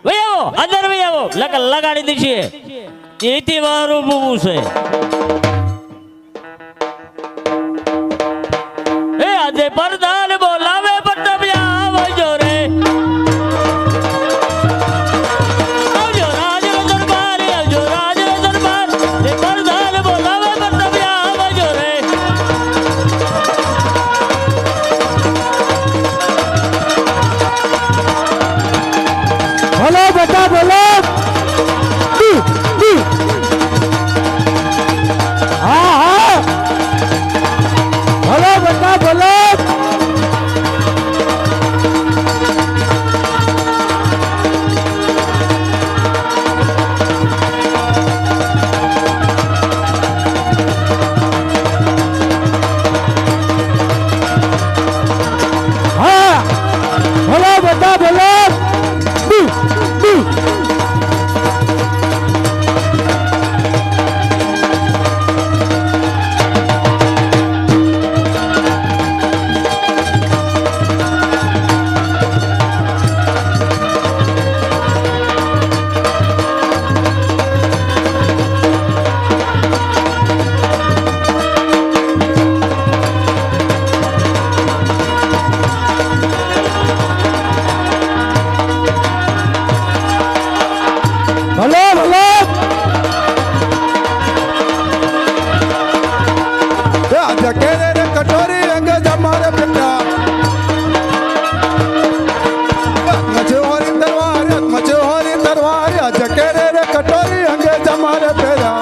વયાવો અંદર વયાવો લગાડી દીધી એથી વારું બૂવું છે એ આજે પરદાન બોલાવે પટવ્યા આવજો રે આવજો રાજનો દરબાર આવજો રાજનો દરબાર એ પરદાન બોલાવે પટવ્યા આવજો રે બોલો બેટા બોલો હા હા બોલો બેટા બોલો હા બોલો બેટા બોલો ભલે ભલે आज केरे रे कटोरी रंग जमारे बेटा मचे होरी दरबार आज केरे रे कटोरी रंग जमारे बेटा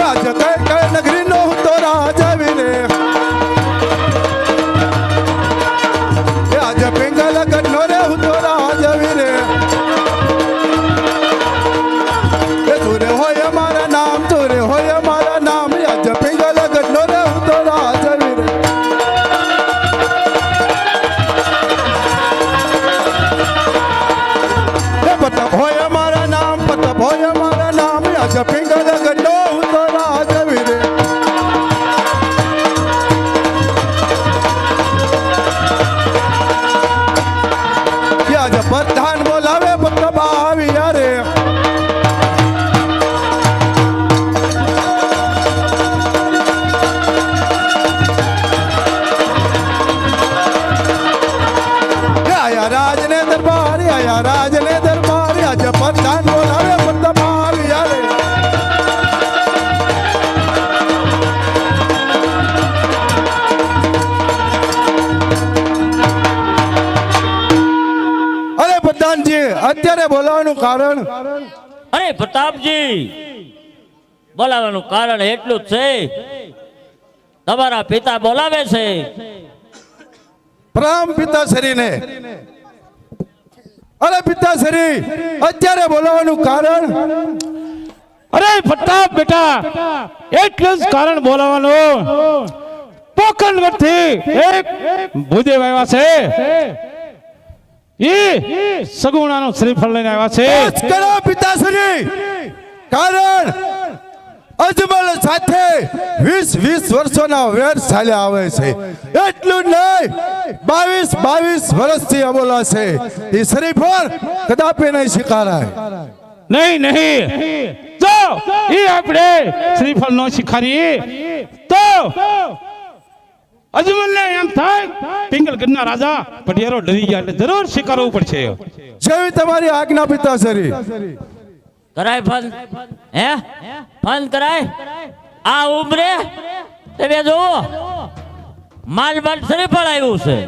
आज कई नगरी नो तो राजा वीरे आज पिंगल कटोरे तो राजा वीरे तुरे होय मारा नाम तुरे होय मारा नाम आज पिंगल कटोरे तो राजा वीरे पता होय मारा नाम आज पिंगल कटो तो राजा वीरे आज प्रधान बोलावे पत्र भावी रे आया राजने दरबार आज प्रधान बोलावे पत्र भावी रे अरे प्रधान जी અત્યારે બોલાવવાનું કારણ અરે પ્રતાપજી બોલાવવાનું કારણ એટલું જ છે તમારા પિતા બોલાવે છે પ્રામ પિતાશ્રીને અરે પિતાશ્રી અત્યારે બોલાવવાનું કારણ અરે પ્રતાપ બેટા એટલું જ કારણ બોલાવવાનું પોખંડવરથી એક ભૂદેવ આવ્યા છે ઈ સગુણાનો શ્રીફળ લઈને આવ્યા છે બસ કરો પિતાશ્રી કારણ અજમલ સાથે 20 વર્ષોના વેર ચાલ્યા આવે છે એટલું નહીં 22 વર્ષથી અબોલા છે એ શ્રીફળ કદાપી નહીં સ્વીકારાય નહીં જો ઈ આપણે શ્રીફળ નો શીખારી તો અજમલને એમ થાય પિંગલગઢના રાજા પટિયારો ડરી ગયા એટલે જરૂર સ્વીકારવું પડશે જેવી તમારી આજ્ઞા પિતાશ્રી કરાય ફન હે ફન કરાય આ ઉમરે તમે જોવો માલ શ્રીફળ આવ્યું છે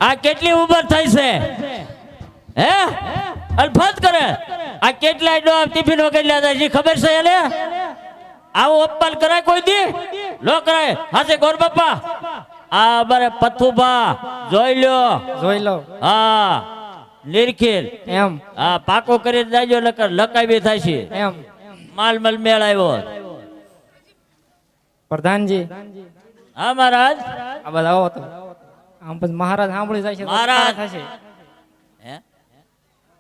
આ કેટલી ઉંમર થઈ છે હે અલ્ફત કરે આ કેટલાય ડો ટિફિન વગર લેતા છે ખબર છે એને આવું અપમાન કરાય કોઈ દી લો કરાય હાસે ગોર બાપા આ અમારે પથુભા જોઈ લો હા નિરખેલ એમ હા પાકો કરી જાજો નકર લકાવી થાય છે એમ માલ મેળ આવ્યો પ્રધાનજી હા મહારાજ આ બધા આવો તો આમ પછી મહારાજ સાંભળી જાય છે તો મહારાજ. શું થશે હે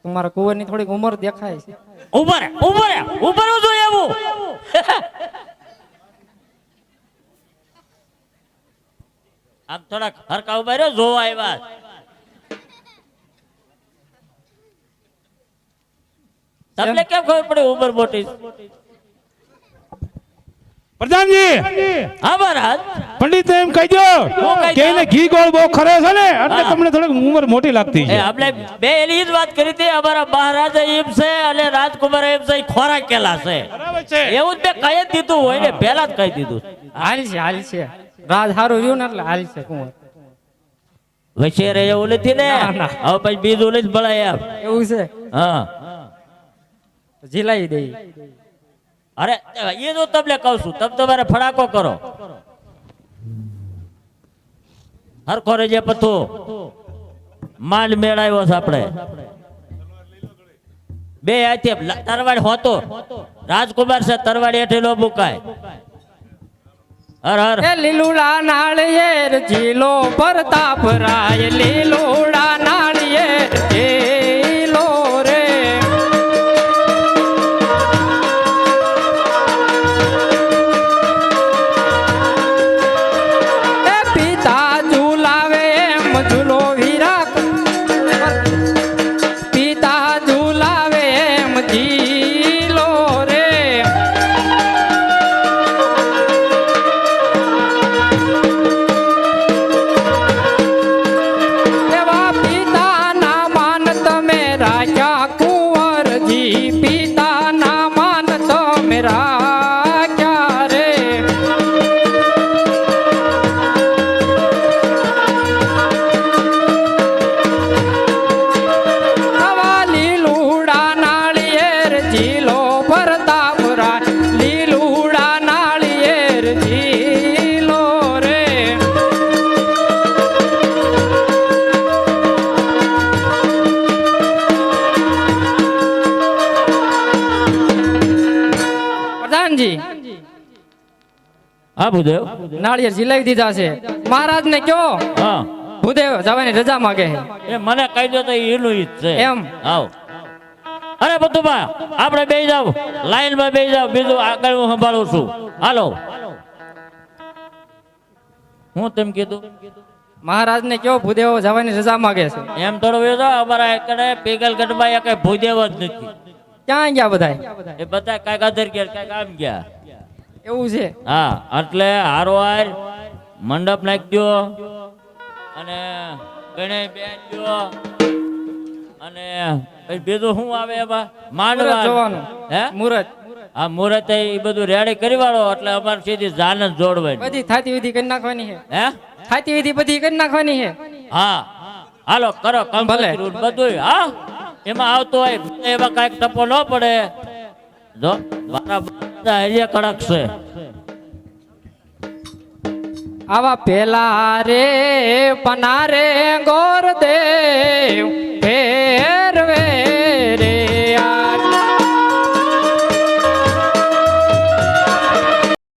તમારા કુંવરની થોડીક ઉંમર દેખાય છે ઉપર જોઈએ એવું આમ થોડાક હરકા ઉભા રહ્યો જોવા આવ્યા તમને કેમ ખબર પડી ઉંમર મોટી પ્રધાનજી હા મહારાજ પંડિત એમ કહી દો કહી કે દો? એને ઘી ગોળ બહુ ખરે છે ને એટલે હા. તમને થોડીક ઉંમર મોટી લાગતી એ છે આપણે બે એની જ વાત કરી હતી અમારા મહારાજા એમ છે અને રાજકુમાર એમ છે ઈ ખોરાક કેલા છે બરાબર છે એવું જ મેં કહી જ દીધું હોય ને પહેલા જ કહી દીધું હાલ છે રાજ હારું રહ્યું ને એટલે હાલ છે કુંવર વૈશેરે એવું નથી ને ના, ના. હવે પછી બીજું નથી ભળાય એમ એવું છે હા જીલાઈ દઈ અરે એ તો તમને કહું છું તમે તમારે ફડાકો કરો હરખો રેજે પથ્થુ માંડ મેળાવ્યો છે આપણે બે હાથે તરવાડ હોતો રાજકુમાર છે તરવાડ હેઠે નો મુકાય હર હર એ લીલુડા નાળિયેર જીલો પ્રતાપ રાય લીલુડા નાળિયેર જીલો રે એ પિતા ઝુલાવે એમ ઝૂલો વીરા પિતા ઝુલાવે એમ જીલો રે એવા પિતાના માન તમે રાખ્યા કુંવરજી પિતાના માન તમે રાખ્યા રે આવા લીલુડા નાળિયેર જીલો પ્રતાપરા લીલુડા નાળિયેર જીલો રે પ્રધાનજી હા ભૂદેવ નાળિયેર જીલાવી દીધા છે મહારાજ ને કયો હા ભૂદેવ જવાની રજા માંગે છે એ મને કહી દો તો એનું ઈ જ છે એમ? આવ અરે બધું આપણે બેસી જાવ લાઈન માં બેસી જાવ બીજું આગળ હું સંભાળું છું હાલો હું તેમ કીધું મહારાજ ને કયો ભૂદેવ જવાની રજા માંગે છે એમ થોડું વેચો અમારા એકડે પેગલગઢમાં એક ભૂદેવ જ નથી ક્યાં ગયા બધાય એ બધા કાંઈક અધર ગયા કાંઈક આમ ગયા એવું છે હા એટલે હારવાર મંડપ નાખી દો અને ગણે બેન દો અને પછી બીજું શું આવે એમાં મુહૂર્ત માંડવા જોવાનું હે મુહૂર્ત આ મુહૂર્ત એ બધું રેડી કરી વાળો એટલે અમારે સીધી જાન જ જોડવાની બધી થાતી વિધિ કરી નાખવાની છે હે થાતી વિધિ બધી કરી નાખવાની છે હા હાલો કરો ભલે. કંપની બધું હા એમાં આવતો હોય એમાં કાંઈક ટપો ન પડે જો મારા બધા હરિયા કડક છે આવા પેલા રે પનારે ગોર દેવ